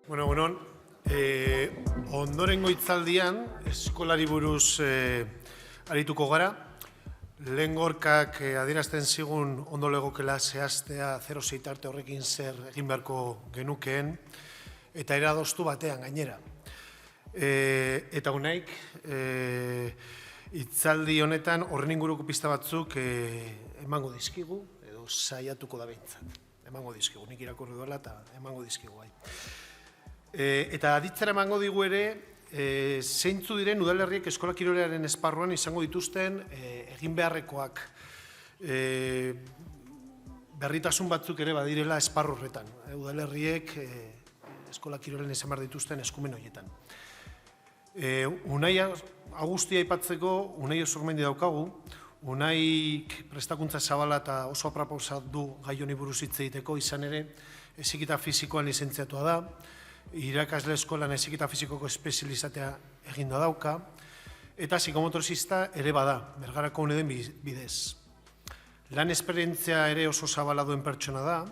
Bueno, ondorengo hitzaldian eskolari buruz arituko gara. Lehen Gorkak adierazten zigun ondo legokela zehaztea 06 tarte horrekin zer egin beharko genukeen, eta eradostu batean gainera. Eta unaik, hitzaldi honetan horren inguruko pista batzuk emango dizkigu, edo saiatuko da behintzat. Emango dizkigu, nik irakurri duela eta emango dizkigu bai. Eta aditzera emango digu ere, zeintzu diren udalerriek eskola kirolearen esparruan izango dituzten egin beharrekoak berritasun batzuk ere badirela esparru horretan. Udalerriek eskola kirolean izan behar dituzten eskumen horietan. Unai Agustia aipatzeko, Unai Osormendi daukagu. Unaik prestakuntza zabala eta oso aproposa du gai honi buruz hitz egiteko, izan ere heziketa fisikoan lizentziatua da. Irakasle eskolan heziketa fisikoko espezializatea eginda dauka, eta psikomotorizista ere bada, Bergarako uneden bidez. Lan esperientzia ere oso zabala duen pertsona da,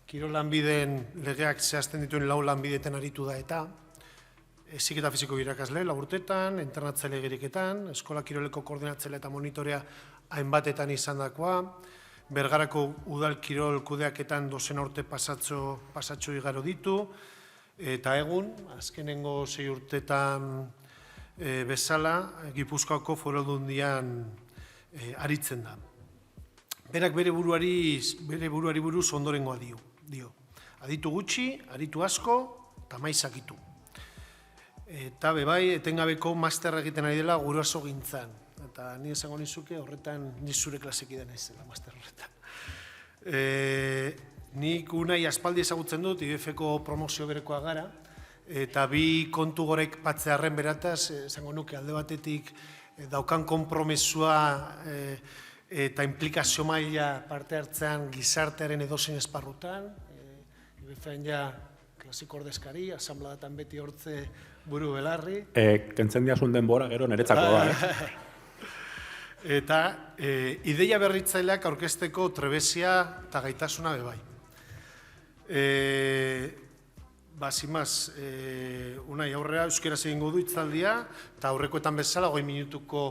kirol lanbideen legeak zehazten dituen 4 lanbideetan aritu da eta heziketa fisiko irakasle 4 urtetan, internatzaile geriketan, eskola kiroleko koordinatzaile eta monitorea hainbatetan izandakoa, Bergarako udal kirol kudeaketan 12 urte pasatxo igaro ditu, eta egun, azkenengo 6 urtetan bezala, Gipuzkoako Foru Aldundian aritzen da. Berak bere buruari buruz ondorengoa dio. Aditu gutxi, aritu asko, eta maizakitu. Eta bebai, etengabeko master egiten ari dela guraso gintzan. Eta ni esango nizuke horretan nizure klasekidea naizela master horretan. Nik Unai aspaldi ezagutzen dut, IBF-ko promozio berekoa gara, eta bi kontu gorek patzearren berataz, esango nuke alde batetik daukan konpromesua eta implikazio maila parte hartzean gizartearen edozein esparrutan, IBF-en ja klasiko ordezkari, asanbladatan beti hortze buru belarri. Kentzen diazun denbora, gero niretzako da. Eta ideia berritzaileak aurkezteko trebezia eta gaitasuna bebai. Zimaz, Unai aurrera euskeraz egingo du hitzaldia, eta aurrekoetan bezala 20 minutuko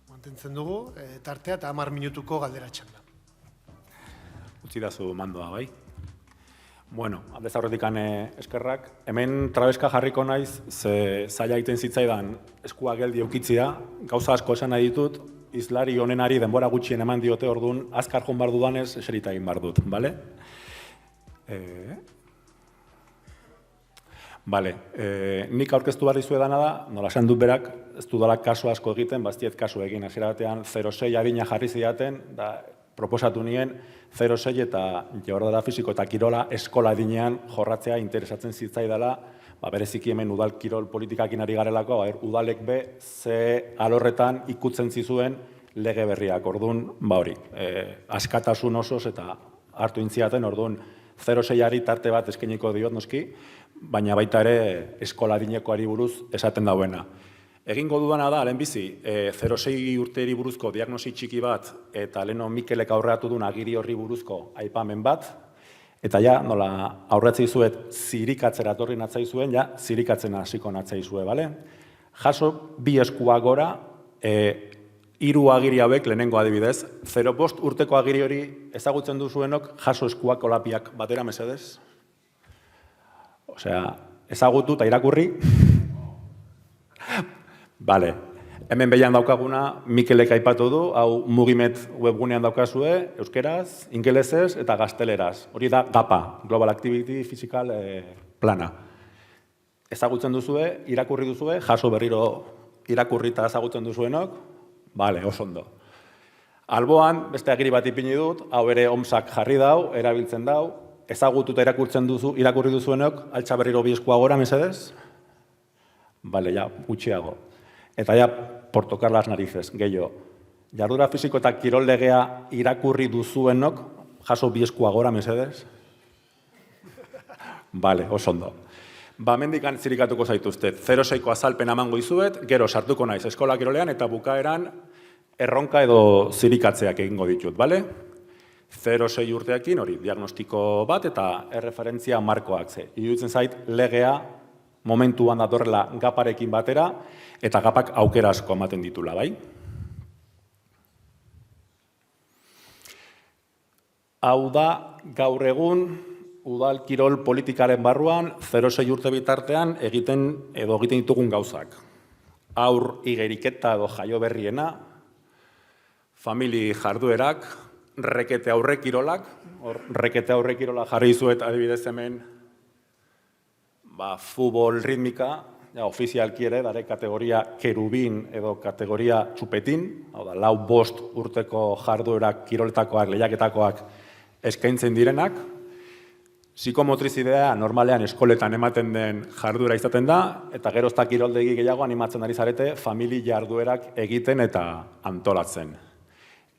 mantentzen dugu, tartea eta 10 minutuko galdera txanda. Utsi dazu mandoa, bai? Bueno, aldez aurretik eskerrak. Hemen trabeska jarriko naiz, ze zaila egiten zitzaidan eskua geldi eukitzia, gauza asko esan nahi ditut, izlari honenari denbora gutxien eman diote orduan, azkar joan bar dudanez, eserita egin bar dut, bale? Nik aurkeztu behar dizuedana da, nola esan dut berak, ez dudala kasu asko egiten, baztiet kasu egin, hasiera batean 06 adina jarri zidaten, da proposatu nien 06 eta jardunaldi fisiko eta kirola eskola adinean jorratzea interesatzen zitzaidala, bereziki hemen udal kirol politikakin ari garelako, udalek be ze alorretan ikutzen zizuen lege berriak, orduan, hori, askatasun osoz eta hartu intziaten, orduan, 06ari tarte bat eskainiko diot noski, baina baita ere eskola adinekoari buruz esaten dauena. Egingo dudana da, lehenbizi, 06 urteri buruzko diagnosi txiki bat eta leheno Mikelek aurreatu duen agiri horri buruzko aipamen bat, eta ja, nola aurretzei zuet zirikatzera torri natzaizuen, ja, zirikatzen hasiko natzaizue, bale? Jaso, 2 eskua gora, 3 agiri hauek lehenengo adibidez, 05 urteko agiri hori ezagutzen duzuenok jaso eskuak olapiak batera mesedez. Osea, ezagutu eta irakurri. Bale, hemen behian daukaguna Mikelek aipatu du, hau Mugimet webgunean daukazue, euskeraz, ingelesez eta gazteleraz. Hori da GAPA, Global Activity Physical Plana. Ezagutzen duzue, irakurri duzue, jaso berriro irakurri eta ezagutzen duzuenok, bale, oso ondo. Alboan, beste agiri bat ipini dut, hau ere OMSak jarri dau, erabiltzen dau, ezagututa irakurri duzuenok, altxa berriro 2 eskua gora, mesedez? Bale, ja, gutxiago. Eta ja, por tocar las narices, gehiago. Jardura fisiko eta kirol legea irakurri duzuenok, jaso 2 eskua gora, mesedez? Bale, oso ondo. Mendikan zirikatuko zaituztet, 06ko azalpen amango izuet, gero sartuko naiz eskola kirolean eta bukaeran erronka edo zirikatzeak egingo ditut, bale? 0-6 urteekin, hori, diagnostiko bat eta erreferentzia markoak ze. Iruditzen zait, legea momentuan datorrela gaparekin batera, eta gapak aukera asko ematen ditula, bai? Hau da, gaur egun, udal kirol politikaren barruan, 0-6 urte bitartean egiten ditugun gauzak. Haur igeriketa edo jaio berriena, famili jarduerak, rekete aurre kirolak, rekete aurre kirola jarri zuet adibidez hemen, futbol ritmika, ofizialki ere, dare kategoria kerubin edo kategoria txupetin, hau da, 4-5 urteko jarduerak, kiroletakoak, lehiaketakoak eskaintzen direnak. Psikomotrizidea normalean eskoletan ematen den jarduera izaten da, eta gerozta kiroldegi gehiago animatzen ari zarete famili jarduerak egiten eta antolatzen.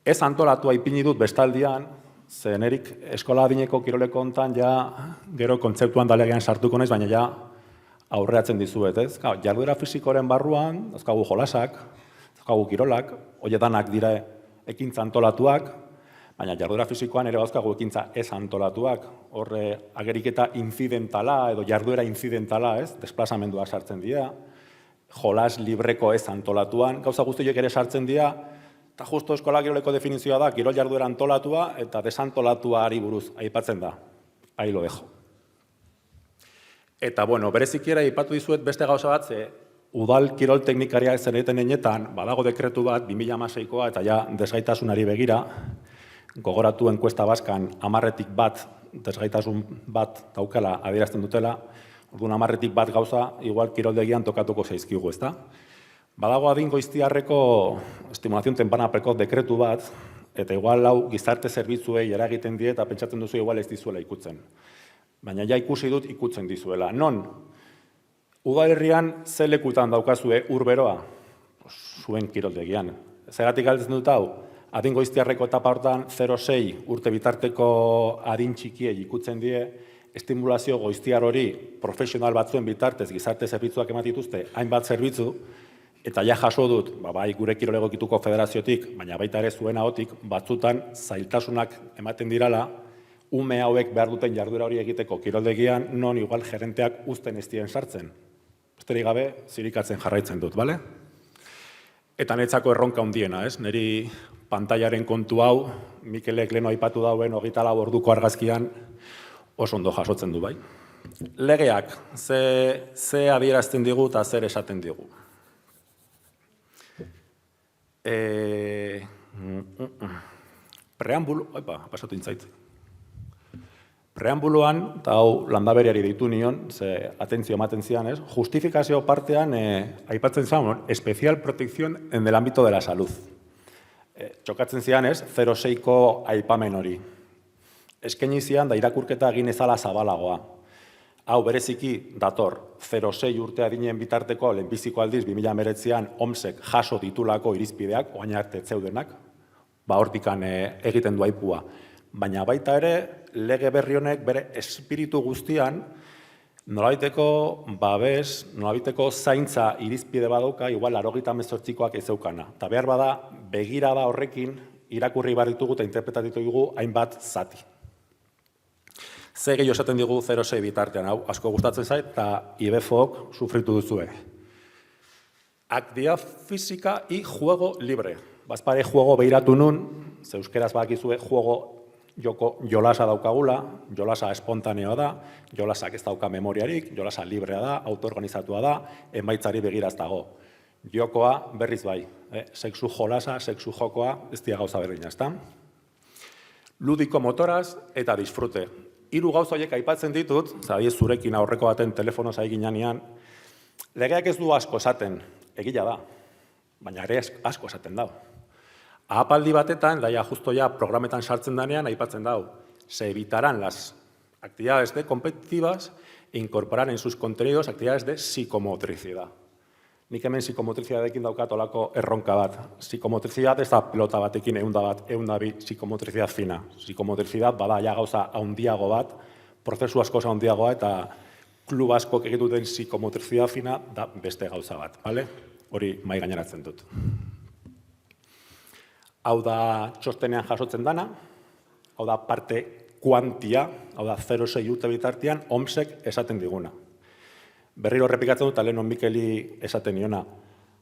Ez antolatua ipini dut bestaldian, zen erik eskola adineko kiroleko hontan ja gero kontzeptuan dalegean sartuko naiz, baina ja aurreatzen dizuet, ez? Jarduera fisikoren barruan, dauzkagu jolasak, dauzkagu kirolak, horietanak dira ekintza antolatuak, baina jarduera fisikoan ere dauzkagu ekintza ez antolatuak, horre ageriketa incidentala edo jarduera incidentala, ez? Desplazamendua sartzen dira, jolas libreko ez antolatuan, gauza guztiak ere sartzen dira, eta justo eskola kiroleko definizioa da, kirol jarduera antolatua eta desantolatuari buruz aipatzen da. Ahí lo dejo. Eta, bueno, berezikiera aipatu dizuet beste gauza bat, udal kirol teknikariak zer egiten enetan, badago dekretu bat, 2016koa, eta ja desgaitasunari begira, gogoratu enkuesta baskan 10-tik bat, desgaitasun bat daukala adierazten dutela, orduan 10-tik bat gauza, igual kiroldegian tokatuko zaizkigu, ezta? Badago adin goiztiarreko estimulazion tempanapeko dekretu bat, eta igual hau gizarte zerbitzuei eragiten die eta pentsatzen duzu igual ez dizuela ikutzen. Baina ja ikusi dut ikutzen dizuela. Non, udalerrian ze lekutan daukazue urberoa? Zuen kiroldegian. Zergatik galdetzen dut hau, adin goiztiarreko etapa hortan 0-6 urte bitarteko adin txikiei ikutzen die, estimulazio goiztiar hori profesional batzuen bitartez gizarte zerbitzuak ematen dituzte, hainbat zerbitzu, eta ja jaso dut, bai gure kirol egokituko federaziotik, baina baita ere zuen ahotik, batzutan zailtasunak ematen dirala, ume hauek behar duten jarduera hori egiteko kiroldegian, non igual gerenteak uzten ez dien sartzen. Besterik gabe, zirikatzen jarraitzen dut, bale? Eta netzako erronka handiena, ez? Neri pantailaren kontu hau, Mikelek leno aipatu dauen 24 orduko argazkian oso ondo jasotzen du, bai? Legeak, ze adierazten digu eta zer esaten digu. Pasatu intzait. Preambuluan, eta hau landaberiari ditu nion, ze atentzio ematen zian, ez? Justifikazio partean aipatzen zian, especial protección en el ámbito de la salud. Txokatzen zian, ez? 0-6ko aipamen hori. Eskaini zian, da irakurketa egin ezala zabalagoa. Hau bereziki dator 0-6 urte adinen bitarteko lehenbiziko aldiz 2019an OMSek jaso ditulako irizpideak, oain arte zeudenak, hortikan egiten du aipua. Baina baita ere, lege berri honek bere espiritu guztian, nolabaiteko babes, nolabaiteko zaintza irizpide badauka, igual 98koak ez zeukana. Eta behar bada, begirada horrekin irakurri behar ditugu eta interpretatu dugu hainbat zati. Ze gehiago esaten digu 0-6 bitartean, hau asko gustatzen zait, eta IBEFok sufritu duzue. Actividad física y juego libre. Bazpare juego behiratu nun, ze euskeraz badakizue juego jolasa daukagula, jolasa espontaneoa da, jolasak ez dauka memoriarik, jolasa librea da, autoorganizatua da, emaitzari begiraz dago. Jokoa berriz bai, sexu jolasa, sexu jokoa, ez dira gauza berdina, ezta? Ludiko motoraz eta disfrute. 3 gauza horiek aipatzen ditut, zurekin aurreko baten telefonoz egin janean, legeak ez du asko esaten, egila da, baina ere asko esaten dau. Ahapaldi batetan, daia justo ja programetan sartzen danean, aipatzen dau, se evitarán las actividades de competitivas e incorporar en sus contenidos actividades de psicomotricidad. Nik hemen psikomotrizidadekin daukat olako erronka bat. Psikomotrizidat ez da pelota batekin eundabi psikomotrizidat fina. Psikomotrizidat bada ja gauza handiago bat, prozesu asko handiagoa eta klub askok egituten psikomotrizidat fina da beste gauza bat. Hori mai gaineratzen dut. Hau da txostenean jasotzen dana, hau da parte kuantia, hau da 0,6 urte bitartean, OMSek esaten diguna. Berriro errepikatzen dut, Lehenon Mikeli esaten niona,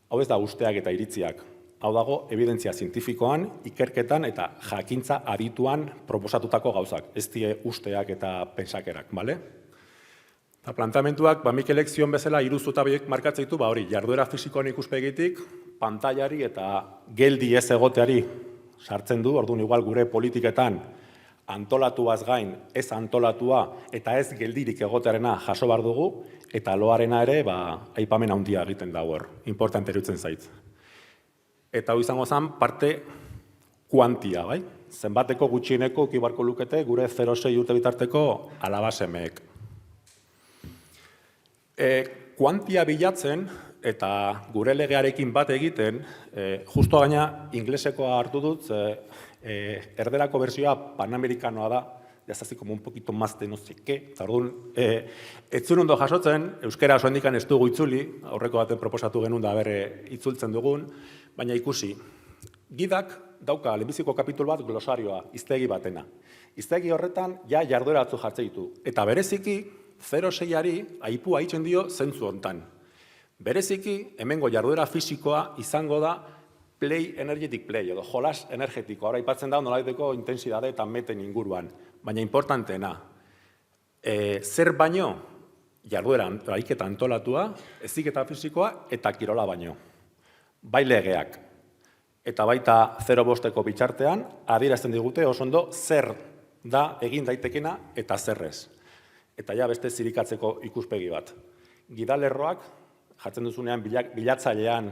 hau ez da usteak eta iritziak, hau dago evidentzia zientifikoan, ikerketan eta jakintza adituan proposatutako gauzak, ez die usteak eta pensakerak, bale? Eta plantamentuak, Mikelek zion bezala hiru zutabeak markatzen ditu, hori, jarduera fisikoan ikuspegitik, pantailari eta geldi ez egoteari sartzen du, orduan igual gure politiketan antolatuaz gain, ez antolatua eta ez geldirik egotearena jaso behar dugu, eta loarena ere, aipamen handia egiten dago hor, importante erutzen zait. Eta hau izango zen parte kuantia, bai? Zenbateko gutxieneko ukibarko lukete gure 0,6 urte bitarteko alabasemeek. Kuantia bilatzen eta gure legearekin bat egiten, justo gaina inglesekoa hartu dut, erderako bersioa panamerikanoa da, jazazi como un poquito más de no sé qué, eta orduan, ez zuen ondo jasotzen, euskera oso handikan ez dugu itzuli, aurreko baten proposatu genuen da berre itzultzen dugun, baina ikusi, gidak dauka lehenbiziko kapitulu bat glosarioa, hiztegi batena. Hiztegi horretan ja jarduera batzu jartzen ditu, eta bereziki, 0,6ari aipua egiten dio zentzu hontan. Bereziki, hemengo jarduera fisikoa izango da play energetic play, edo jolas energetiko. Hora aipatzen da nolaiteko intensidade eta meten inguruan. Baina importanteena, zer baino jarduera ariketa antolatua, heziketa fisikoa eta kirola baino. Bai legeak. Eta baita 0,5ko bitxartean, adierazten digute oso ondo zer da egin daitekena eta zerrez. Eta ja beste zirikatzeko ikuspegi bat. Gidalerroak, jartzen duzunean bilatzailean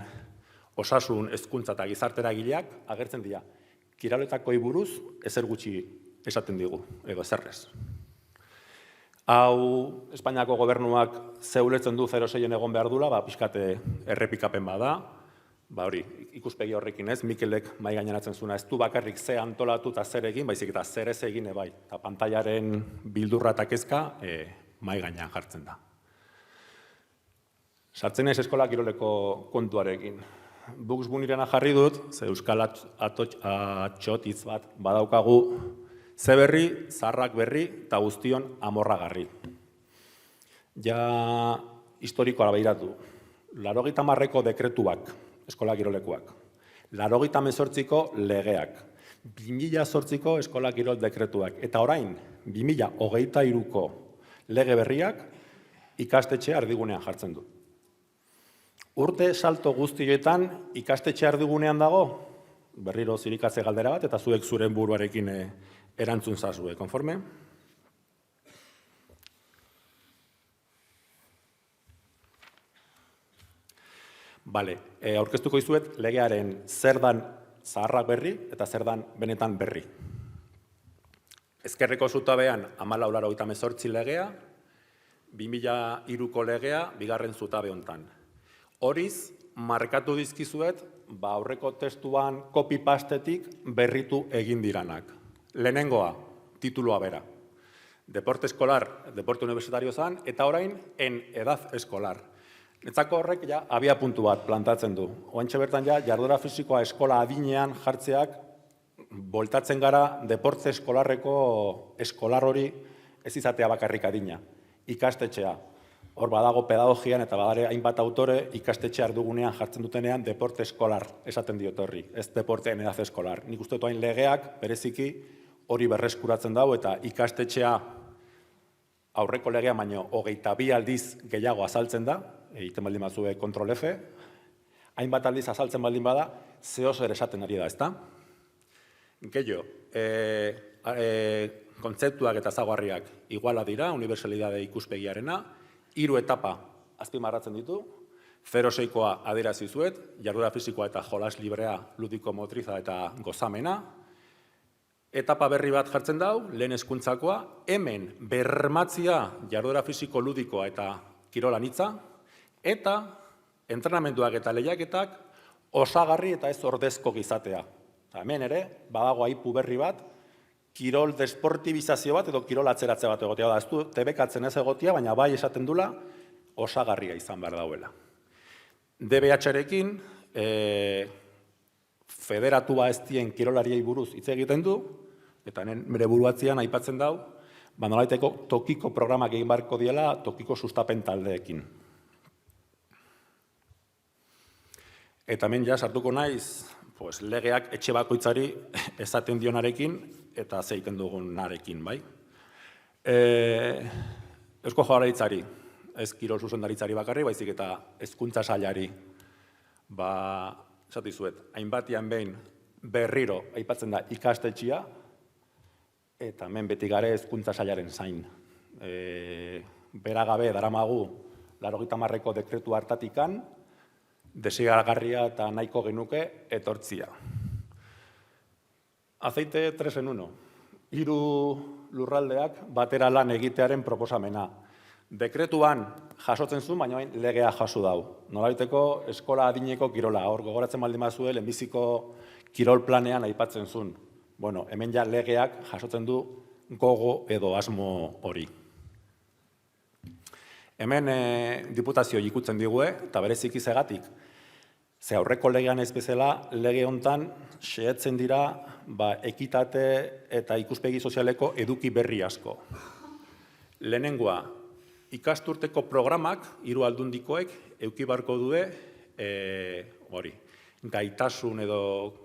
osasun, hezkuntza eta gizarteragileak agertzen dira. Kiroletako buruz ezer gutxi esaten digu, edo ezerrez. Hau, Espainiako gobernuak zeuletzen du 0,6en egon behar dula, pixkate errepikapen bada, hori, ikuspegi horrekin ez, Mikelek mai gaineratzen zuna, ez du bakarrik ze antolatu eta zer egin, baizik eta zer ez egin ebai. Eta pantailaren bildurra eta kezka mai gainean jartzen da. Sartzen ez eskola kiroleko kontuarekin. Bugs Bunirena jarri dut, ze euskal atxotitz bat badaukagu, ze berri, zaharrak berri eta guztion amorragarri. Ja historikoa behiratu. 80ko dekretuak, eskola kirolekuak. 88ko legeak. 2008ko eskola kirol dekretuak. Eta orain, 2023ko lege berriak ikastetxe ardigunean jartzen du. Urte salto guztietan ikastetxe ardigunean dago, berriro zirikatze galdera bat, eta zuek zuren buruarekin erantzun zazue, konforme? Bale, aurkeztuko izuet legearen zer dan zaharrak berri eta zer dan benetan berri. Ezkerreko zutabean 1488 legea, 2003ko legea, bigarren zutabe hontan. Horiz, markatu dizkizuet, aurreko testuan copy-pastetik berritu egin diranak. Lehenengoa, titulua bera. Deporte escolar, deporte universitario zan, eta orain, en edad escolar. Netzako horrek ja abia puntu bat plantatzen du. Oantxe bertan ja, jarduera fisikoa eskola adinean jartzeak, boltatzen gara deporte eskolarreko eskolar hori ez izatea bakarrik adina. Ikastetxea. Hor badago pedagogian eta badare hainbat autore ikastetxe ardugunean jartzen dutenean deporte eskolar esaten diot horri, ez deporte en edad eskolar. Nik uste dut legeak bereziki hori berreskuratzen dago eta ikastetxea aurreko legea baino 22 aldiz gehiago azaltzen da, egiten baldin bazue kontrol F, hainbat aldiz azaltzen baldin bada, zehozer esaten ari da, ezta? Gehiago, kontzeptuak eta ezaugarriak iguala dira, unibertsalidade ikuspegiarena, 3 etapa azpimarratzen ditu, 0,6koa adierazi zuet, jarduera fisikoa eta jolas librea, ludiko motriza eta gozamena. Etapa berri bat jartzen dau, lehen hezkuntzakoa, hemen bermatzia jarduera fisiko ludikoa eta kirolanitza, eta entrenamenduak eta lehiaketak osagarri eta ez ordezko gizatea. Hemen ere, badago aipu berri bat, kirol desportibizazio bat edo kirol atzeratze bat egotea da. Ez du tebekatzen ez egotea, baina bai esaten dula osagarria izan behar dauela. DBH-rekin federatua ez dien kirolariei buruz hitz egiten du, Eta bere buruatzean aipatzen dau, nolaiteko tokiko programak egin barko diela tokiko sustapen taldeekin. Eta hemen ja sartuko naiz, legeak etxe bakoitzari esaten dionarekin eta zeiten dugunarekin, bai? Eusko Jaurlaritzari, ez kirol zuzendaritzari bakarri, baizik eta hezkuntza sailari, esatizuet, hainbatian behin berriro aipatzen da ikastetxea, eta hemen beti gare hezkuntza sailaren zain. Beragabe daramagu 80ko dekretu hartatikan, desegargarria eta nahiko genuke etortzia. Aceite 3 en 1. 3 lurraldeak batera lan egitearen proposamena. Dekretuan jasotzen zuen, baina legea jaso dau. Nolabaiteko eskola adineko kirola. Hor gogoratzen baldin bazue, lehenbiziko kirol planean aipatzen zuen. Bueno, hemen ja legeak jasotzen du gogo edo asmo hori. Hemen diputazio ikutzen digue, eta berezik izegatik, ze aurreko legean ez bezala, lege hontan xehetzen dira ekitate eta ikuspegi sozialeko eduki berri asko. Lehenengoa, ikasturteko programak, 3 aldundikoek, eduki barko due, gaitasun edo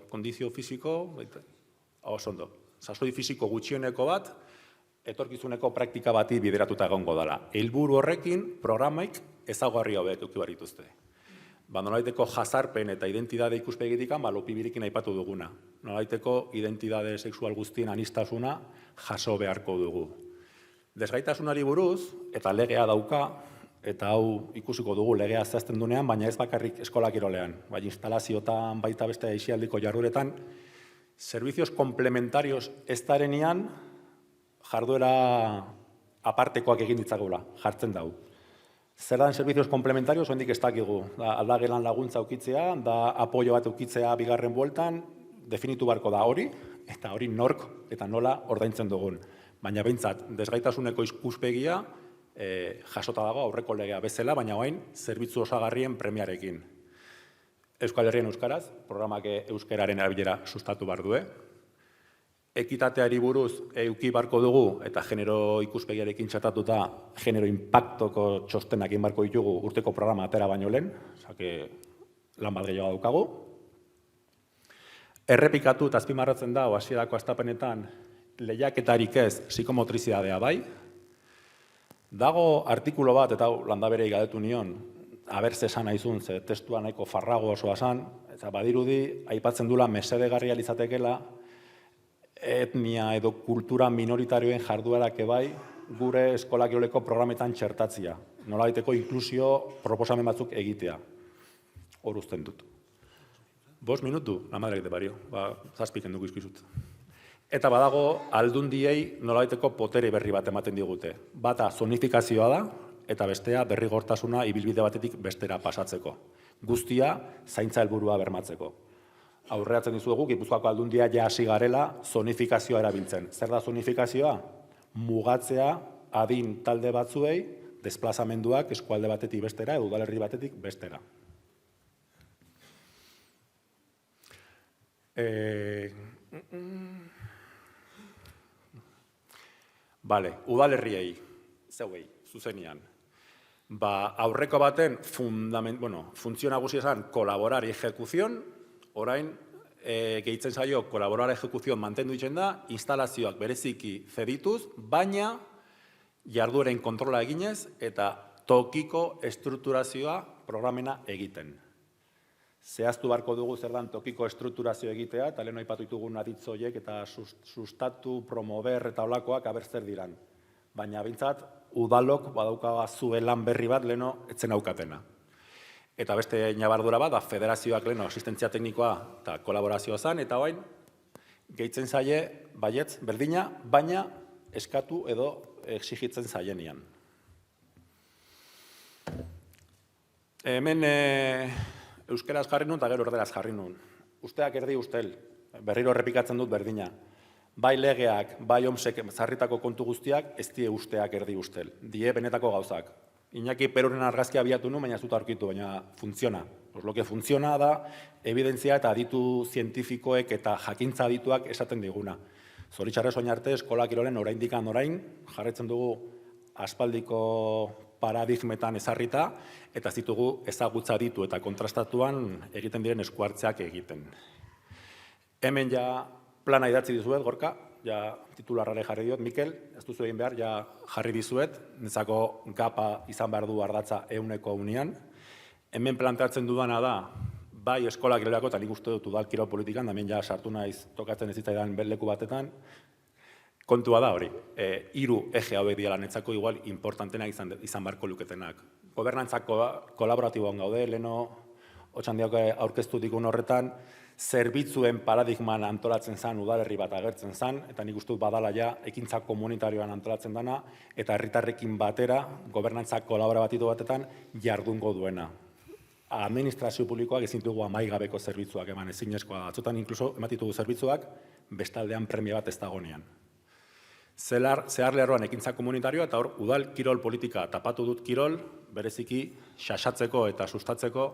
kondizio fisiko, osondo, sasoi fisiko gutxieneko bat, etorkizuneko praktika bati bideratuta egongo dela. Helburu horrekin, programaik ezaugarri hauek eduki behar dituzte. Nolabaiteko jazarpen eta identitate ikuspegitik lopibirikin aipatu duguna. Nolabaiteko identitate sexual guztien anistasuna jaso beharko dugu. Desgaitasunari buruz, eta legea dauka, eta hau ikusiko dugu legea zehazten dunean, baina ez bakarrik eskola kirolean, bai instalaziotan, baita beste aisialdiko jardueretan, servicios complementarios ez darenean, jarduera apartekoak egin ditzagula, jartzen dau. Zer dan servicios complementarios, oendik ez dakigu. Aldagelan laguntza ukitzea, da apoio bat ukitzea bigarren bueltan, definitu barko da hori, eta hori nork eta nola ordaintzen dugun. Baina behintzat, desgaitasuneko ikuspegia jasota dago aurreko legea bezala, baina orain zerbitzu osagarrien premiarekin. Euskal Herrien Euskaraz, programak euskararen erabilera sustatu behar du. Ekitateari buruz eduki barko dugu, eta genero ikuspegiarekin txatatuta genero inpaktoko txostenak egin barko ditugu urteko programa atera baino lehen, lan bat gehiago daukagu. Errepikatu eta azpimarratzen da, hasierako hastapenetan, lehiaketarik ez psikomotrizidadea bai. Dago artikulo bat, eta landaberei galdetu nion, abertze esan nahizun, ze testua nahiko farrago osoa esan, eta badirudi, aipatzen dula mesedegarria litzatekeela, etnia edo kultura minoritarioen jarduerak ebai gure eskola kiroleko programetan txertatzia. Nolabaiteko inklusio proposamen batzuk egitea. Hor uzten dut. 5 minutu, la madre que te parió, 7 kenduko izkizut. Eta badago aldundiei nolabaiteko potere berri bat ematen digute. Bata zonifikazioa da, eta bestea derrigortasuna ibilbide batetik bestera pasatzeko. Guztia zaintza helburua bermatzeko. Aurreatzen dizuegu, Gipuzkoako aldundia ja hasi garela zonifikazioa erabiltzen. Zer da zonifikazioa? Mugatzea adin talde batzuei desplazamenduak eskualde batetik bestera edo udalerri batetik bestera. Udalerriei, zeuei, zuzenian. Aurreko baten funtzio nagusia esan kolaborar ejecuzion, orain gehitzen zaio kolaborar ejecuzion mantendu itzen da, instalazioak bereziki zedituz, baina jardueren kontrola eginez eta tokiko estrukturazioa programena egiten. Zehaztu barko dugu zer dan tokiko estrukturazio egitea, eta lehen aipatu ditugun aditzoiek eta sustatu, promover eta olakoak abertzer diran. Baina bintzat, udalok badaukaga zuen lan berri bat leheno etzen aukatena. Eta beste nabardura bat, federazioak leheno asistentzia teknikoa eta kolaborazioa zen, eta orain gehitzen zaie, baietz, berdina, baina eskatu edo exigitzen zaienian. Hemen euskeraz jarri nun eta gero erderaz jarri nun. Usteak erdi ustel, berriro errepikatzen dut berdina. Bai legeak, bai OMSek zarritako kontu guztiak, ez die usteak erdi ustel. Die benetako gauzak. Iñaki Peruren argazkia abiatu nu, baina ez dut aurkitu, baina funtziona. Lo que funtziona da, evidentzia eta aditu zientifikoek eta jakintza adituak esaten diguna. Zoritxarrez oin arte, eskola kirolen oraindikan orain, jarraitzen dugu aspaldiko paradigmetan ezarrita, eta zitugu ezagutza ditu eta kontrastatuan egiten diren eskuartzeak egiten. Hemen ja plana idatzi dizuet, Gorka, ja titularrare jarri diot, Mikel, ez duzu egin behar, ja jarri dizuet, nezako gapa izan behar du ardatza 100%. Hemen planteatzen dudana da, bai eskola kirolako, eta nik uste dut udal kirol politikan, da hemen ja sartu naiz tokatzen ez zitzaidan leku batetan, kontua da hori, 3 eje hauek dira lanetzako igual importantena izan beharko luketenak. Gobernantzako kolaboratiboan gaude, leheno Otxandiak aurkeztu dikun horretan, zerbitzuen paradigman antolatzen zen udalerri bat agertzen zen, eta nik uste dut badala ja ekintza komunitarioan antolatzen dana, eta herritarrekin batera, gobernantza kolaboratibo batetan jardungo duena. Administrazio publikoak ezin dugu amaigabeko zerbitzuak eman, ezinezkoa da. Atzotan inkluso ematitugu zerbitzuak bestaldean premia bat ez dagonean. Zehar lerroan ekintza komunitarioa eta hor udal kirol politika tapatu dut kirol, bereziki xaxatzeko eta sustatzeko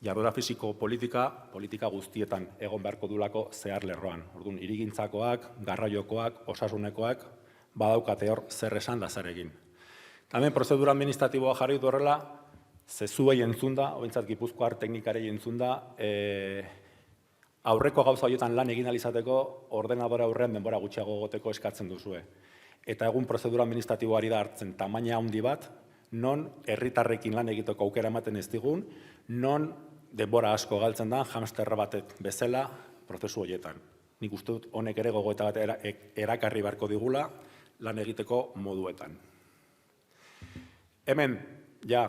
jarduera fisiko politika guztietan egon beharko dulako zehar lerroan. Orduan, hirigintzakoak, garraiokoak, osasunekoak, badaukate hor zer esan da zer egin. Hemen prozedura administratiboa jarri dut horrela, zezuei entzunda, ointzat Gipuzkoar teknikarei entzunda, aurreko gauza horietan lan egin alizateko ordenadora aurrean denbora gutxiago goteko eskatzen duzue. Eta egun prozedura administratiboari da hartzen tamaina handi bat, non herritarrekin lan egiteko aukera ematen ez digun, non denbora asko galtzen da, hamsterra batek bezala prozesu horietan. Nik uste dut honek ere gogoeta bat erakarri beharko digula lan egiteko moduetan. Hemen, ja,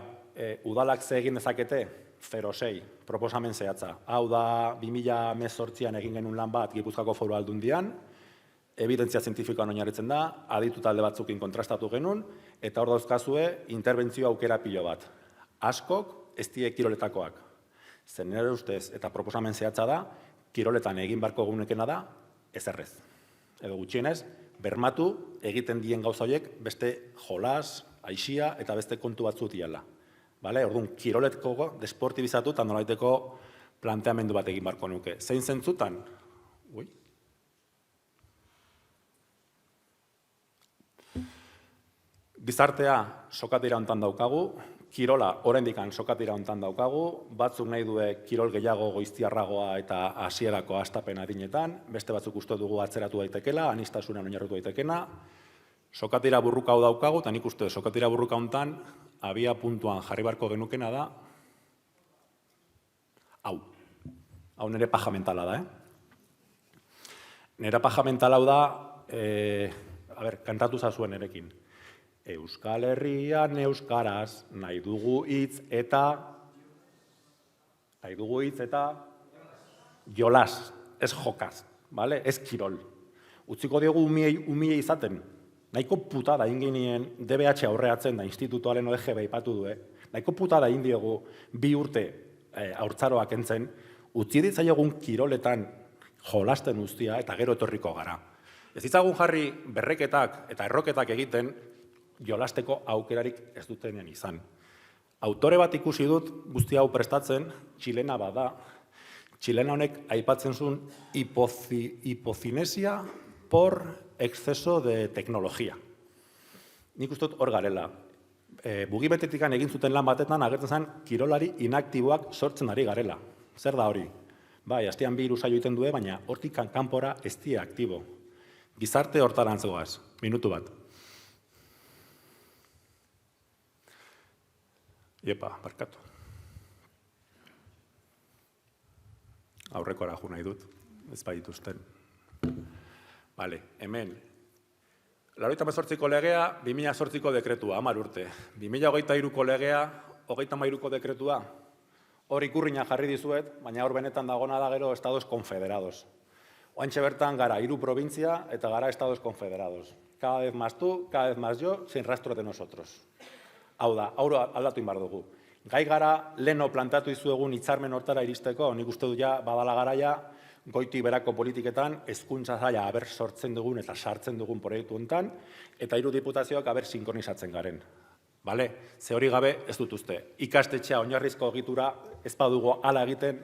udalak ze egin dezakete, 06, proposamen zehatza. Hau da, 2018an egin genuen lan bat Gipuzkoako Foru Aldundian, evidentzia zientifikoan oinarritzen da, aditu talde batzukin kontrastatu genuen, eta hor dauzkazue interbentzio aukera pilo bat. Askok ez die kiroletakoak. Zen nire ustez eta proposamen zehatza da, kiroletan egin beharko egunekena da, ezerrez. Edo gutxienez, bermatu egiten dien gauza horiek beste jolas, aisia eta beste kontu batzu diala. Orduan, kiroletko desportibizatu eta nolaiteko planteamendu bat egin beharko nuke. Zein zentzutan? Gizartea sokatira hontan daukagu, kirola oraindikan sokatira hontan daukagu, batzuk nahi due kirol gehiago goiztiarragoa eta hasierako hastapen adinetan, beste batzuk uste dugu atzeratu daitekela, aniztasunean oinarritu daitekena, sokatira burruka hau daukagu, eta nik uste sokatira burruka hontan, abia puntuan jarri beharko genukena da, hau nire paja mentala da, Nire paja mentala hau da, kantatu zazuen erekin. Euskal Herrian euskaraz nahi dugu hitz eta jolas, ez jokaz, ez kirol. Utziko diogu umie izaten, nahiko putada inginien DBH aurreatzen da institutuaren OEGB ipatu du, nahiko putada indiogu 2 urte haurtzaroak entzen, utzi ditzaiogun kiroletan jolasten guztia eta gero etorriko gara. Ez ditzagun jarri berreketak eta erroketak egiten, jolasteko aukerarik ez dutenean izan. Autore bat ikusi dut guzti hau prestatzen, txilena bada. Txilena honek aipatzen zuen hipocinesia por exceso de tecnología. Nik uste dut hor garela. Bugibetetikan egin zuten lan batetan agertzen zen kirolari inaktiboak sortzen ari garela. Zer da hori? Bai, astean 2 saio egiten du, baina hortik kanpora ez die aktibo. Gizarte hortarantzegoaz, minutu bat. Iepa, barkatu. Aurrekora jo nahi dut, ez baituzten. Hemen. 98ko legea, 2008ko dekretua, 10 urte. 2023ko legea, 33ko dekretua. Hor ikurriña jarri dizuet, baina hor benetan dagona da gero Estados Confederados. Oantxe bertan gara 3 provintzia eta gara Estados Confederados. Cada vez más tú, cada vez más yo, sin rastro de nosotros. Hau da, aurro aldatu inbar dugu. Gai gara, leno plantatu izuegun hitzarmen hortara iristeko, nik uste du ja badala garaia, goiti berako politiketan, hezkuntza zaila aber sortzen dugun eta sartzen dugun proiektu hontan, eta 3 diputazioak aber sinkronizatzen garen. Ze hori gabe ez dut uste. Ikastetxea oinarrizko egitura ez badugu hala egiten,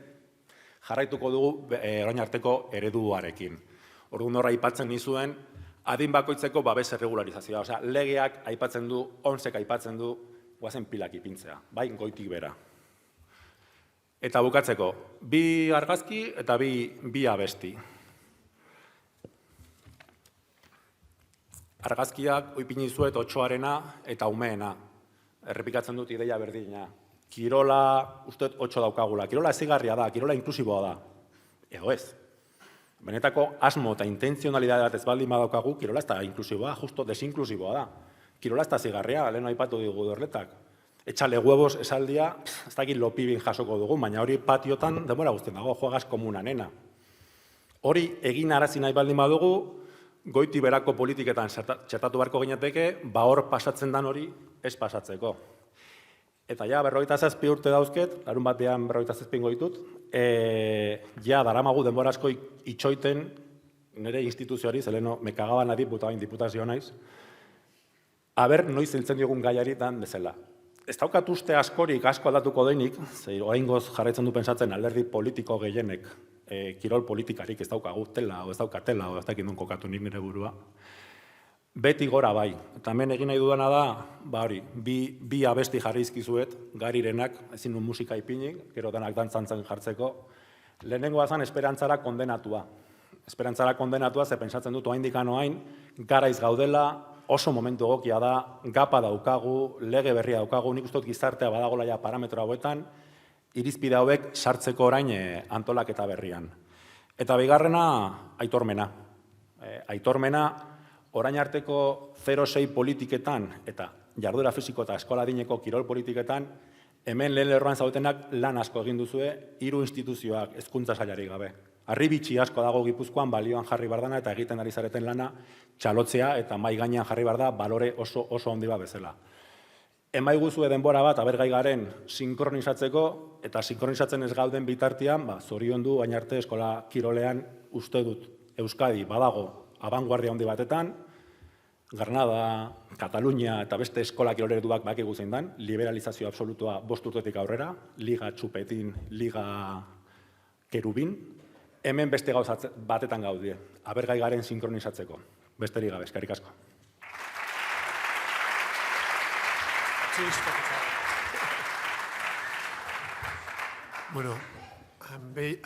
jarraituko dugu orain arteko ereduarekin. Orduan horra aipatzen nizuen, adin bakoitzeko babes erregularizazioa. Osea, legeak aipatzen du, OMSek aipatzen du, guazen pilak ipintzea, bai goitik bera. Eta bukatzeko, 2 argazki eta 2 abesti. Argazkiak oipini dizuet 8arena eta umeena. Errepikatzen dut ideia berdina. Kirola, uste 8 daukagula. Kirola ezigarria da, kirola inklusiboa da. Edo ez. Benetako asmo eta intentzionalidade bat ez baldin badaukagu, kirola ez da inklusiboa, justo desinklusiboa da. Kirola ez da zigarria, lehen aipatu digu dorletak. Etxale huevos esaldia, ez dakit lopibin jasoko dugu, baina hori patiotan denbora guztien dago, juegaz komuna nena. Hori egin arazi nahi baldin badugu, goiti berako politiketan txertatu beharko ginateke, hor pasatzen dan hori ez pasatzeko. Eta ja, 57 urte dauzket, larun batean 57 goitut, ja, daramagu denbora asko itxoiten nire instituzioari, zeleno, me kagaban adi, diputazio naiz, aber, noiz hiltzen diogun gaiari dan bezala. Ez daukat uste askorik asko aldatuko denik, zein oraingoz jarraitzen du pensatzen alderdi politiko gehienek, kirol politikarik ez daukagu tela, o ez daukatela, o ez dakit non kokatu nik nire burua. Beti gora bai, eta hemen egin nahi dudana da, hori, 2 abesti jarri izkizuet, Garirenak, ezin du musika ipinik, gero denak dantzantzen jartzeko. Lehenengoa zen esperantzara kondenatua. Esperantzara kondenatua, ze pentsatzen dut oraindik anoain, garaiz gaudela, oso momentu egokia da, gapa daukagu, lege berria daukagu, nik uste dut gizartea badagola ja parametro hauetan, irizpide hauek sartzeko orain antolaketa berrian. Eta bigarrena, aitormena. Aitormena, orain arteko 0-6 politiketan eta jarduera fisiko eta eskola adineko kirol politiketan, hemen lehen lerroan zaudetenak lan asko egin duzue, 3 instituzioak hezkuntza sailari gabe. Arribitxi asko dago Gipuzkoan balioan jarri bardana eta egiten ari zareten lana txalotzea eta mai gainean jarri barda balore oso handi bat bezala. Emaiguzue denbora bat abergai garen sinkronizatzeko eta sinkronizatzen ez gauden bitartean, zoriondu baina arte eskola kirolean uste dut Euskadi badago abanguardia handi batetan, Granada, Katalunia eta beste eskola kiroleduak bakigu zein dan, liberalizazio absolutua 5 urtetik aurrera, liga txupetin, liga kerubin, hemen beste gauza batetan gaude, abergai garen sinkronizatzeko. Besterik gabe, eskerrik asko. Bueno,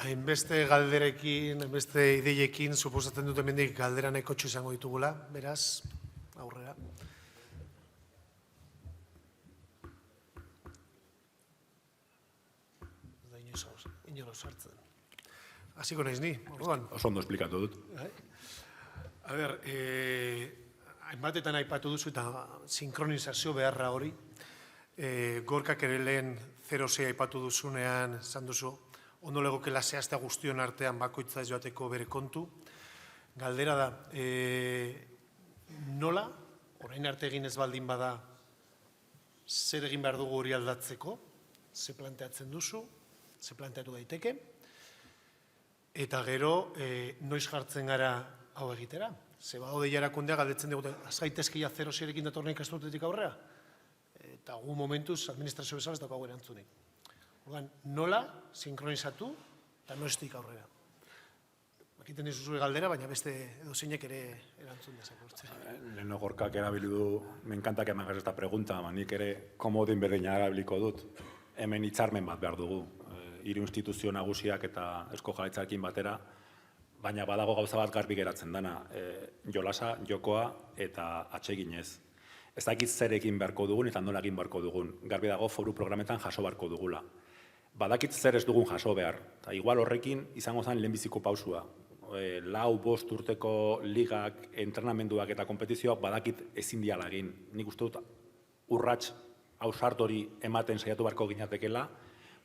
hainbeste galderekin, hainbeste ideiekin, suposatzen dut hemendik galdera nahikotxo izango ditugula, beraz, aurrera. Inola sartzen. Hasiko naiz ni, orduan. Oso ondo esplikatu dut. A ber, hainbatetan aipatu duzu eta sinkronizazio beharra hori. Gorkak ere lehen 0-6 aipatu duzunean, esan duzu, ondo legokela zehaztea guztion artean bakoitza joateko bere kontu. Galdera da, nola, orain arte egin ez baldin bada, zer egin behar dugu hori aldatzeko, ze planteatzen duzu, ze planteatu daiteke, eta gero, noiz jartzen gara hau egitera. Ze badaude jarakundea galdetzen dugu, azgaitezkia 0-6-ekin datorren ikasturtetik aurrera, eta gu momentuz administrazio bezala ez daukagu erantzunik. Nola sinkronizatu eta noiztik aurrera. Bakiten dizuzue galdera, baina beste edozeinek ere erantzun dezako. Lehen Gorkak erabili du, me encanta que me hagas esta pregunta, nik ere komodin berdina erabiliko dut. Hemen hitzarmen bat behar dugu, 3 instituzio nagusiak eta Eusko Jaurlaritzarekin batera, baina badago gauza bat garbi geratzen dana, jolasa, jokoa eta atseginez. Ez dakit zer egin beharko dugun eta nola egin beharko dugun. Garbi dago foru programetan jaso beharko dugula. Badakit zer ez dugun jaso behar. Eta igual horrekin izango zen lehenbiziko pausua. 4-5 urteko ligak, entrenamenduak eta kompetizioak badakit ezin diala egin. Nik uste dut urrats ausartori ematen saiatu beharko ginatekela,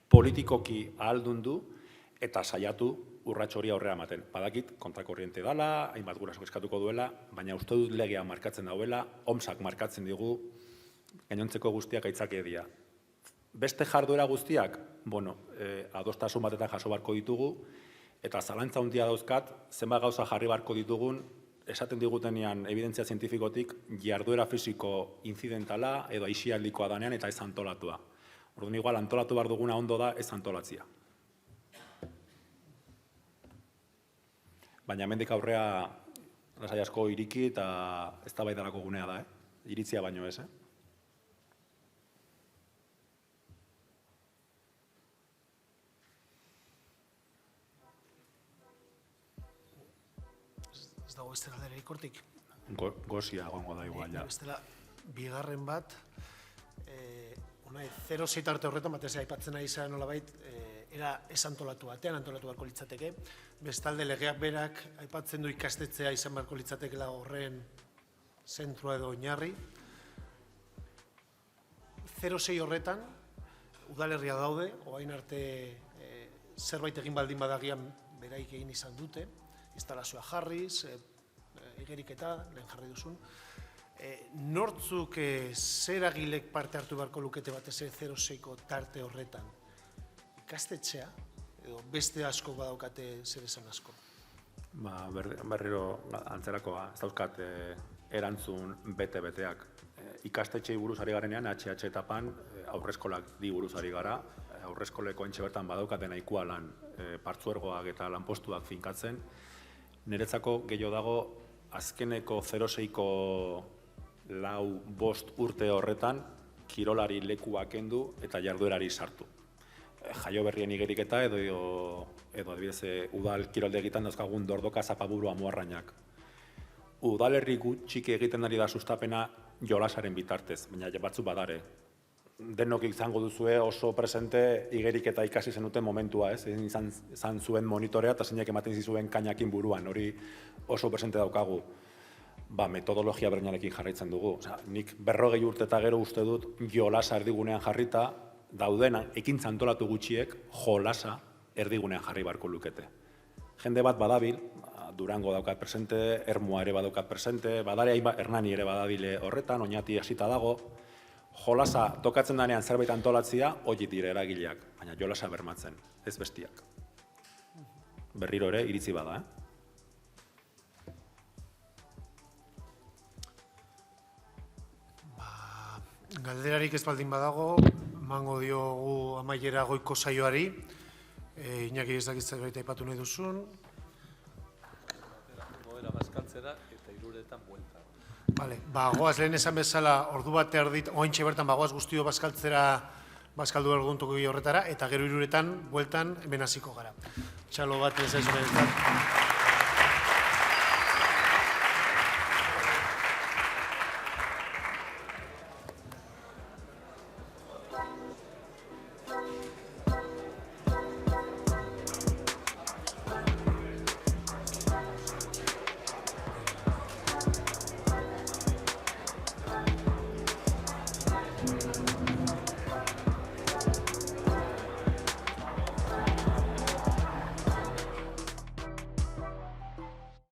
politikoki ahaldundu eta saiatu urrats hori aurrera ematen. Badakit kontrakorriente dela, hainbat guraso eskatuko duela, baina uste dut legea markatzen dauela, OMSak markatzen digu, gainontzeko guztiak aitzakia dira. Beste jarduera guztiak, adostasun batetan jaso beharko ditugu, eta zalantza handia dauzkat, zenbat gauza jarri beharko ditugun, esaten digutenean evidentzia zientifikotik, jarduera fisiko incidentala edo aisialdikoa danean eta ez antolatua. Orduan igual antolatu behar duguna ondo da ez antolatzia. baina hemendik aurrea lasai asko iriki eta eztabaidarako gunea da, iritzia baino ez, Ez dago beste galderarik hortik. Gozia egongo da igual, ja. Bestela, bigarren bat, unai, 0-6 arte horretan, batez aipatzen ari zara nolabait, era ez antolatu batean, antolatu beharko litzateke. Bestalde, legeak berak aipatzen du ikastetxea izan beharko litzatekela horren zentrua edo oinarri. 0-6 horretan, udalerria daude, orain arte zerbait egin baldin badagian beraik egin izan dute, instalazioa jarriz, igeriketa, lehen jarri duzun. Nortzuk zeragilek parte hartu beharko lukete batez 0-6ko tarte horretan? Ikastetxea, edo beste asko badaukate zer esan asko? Berriro antzerakoa, ez dauzkat erantzun bete-beteak. Ikastetxei buruz ari garenean, HH etapan aurreskolak di buruz ari gara, aurreskoleko entxe bertan badaukaten nahikoa lan partzuergoak eta lanpostuak finkatzen. Niretzako gehiago dago azkeneko 0-6ko 4-5 urte horretan kirolari lekua kendu eta jarduerari sartu. Jaio berrien igeriketa edo adibidez udal kiroldegitan dauzkagun dordoka zapaburu amuarrainak. Udalerri txiki egiten ari da sustapena jolasaren bitartez, baina batzuk badare. Denok izango duzue oso presente igeriketa ikasi zenuten momentua, izan zuen monitorea eta zeinek ematen zizuen kainakin buruan, hori oso presente daukagu. Metodologia berdinarekin jarraitzen dugu. Nik 40 urte eta gero uste dut jolasa erdigunean jarrita, dauden ekintza antolatu gutxiek jolasa erdigunean jarri beharko lukete. Jende bat badabil, Durango daukat presente, Ermua ere badaukat presente, badare Hernani ere badabile horretan, Oñati hasita dago. Jolasa tokatzen danean zerbait antolatzia, hori dire eragileak, baina jolasa bermatzen, ez bestiak. Berriro ere, iritzi bada, Galderarik ez baldin badago, mango diogu amaiera goiko saioari. Iñaki ez dakit zerbait aipatu nahi duzun. Modera bazkaltzera eta Iruretan buelta. Bale, goaz lehen esan bezala ordu bat erdit, ointxe bertan goaz guztio bazkaltzera bazkaldu erguntuko horretara, eta gero Iruretan bueltan hemen hasiko gara. Txalo bat ez aizunen.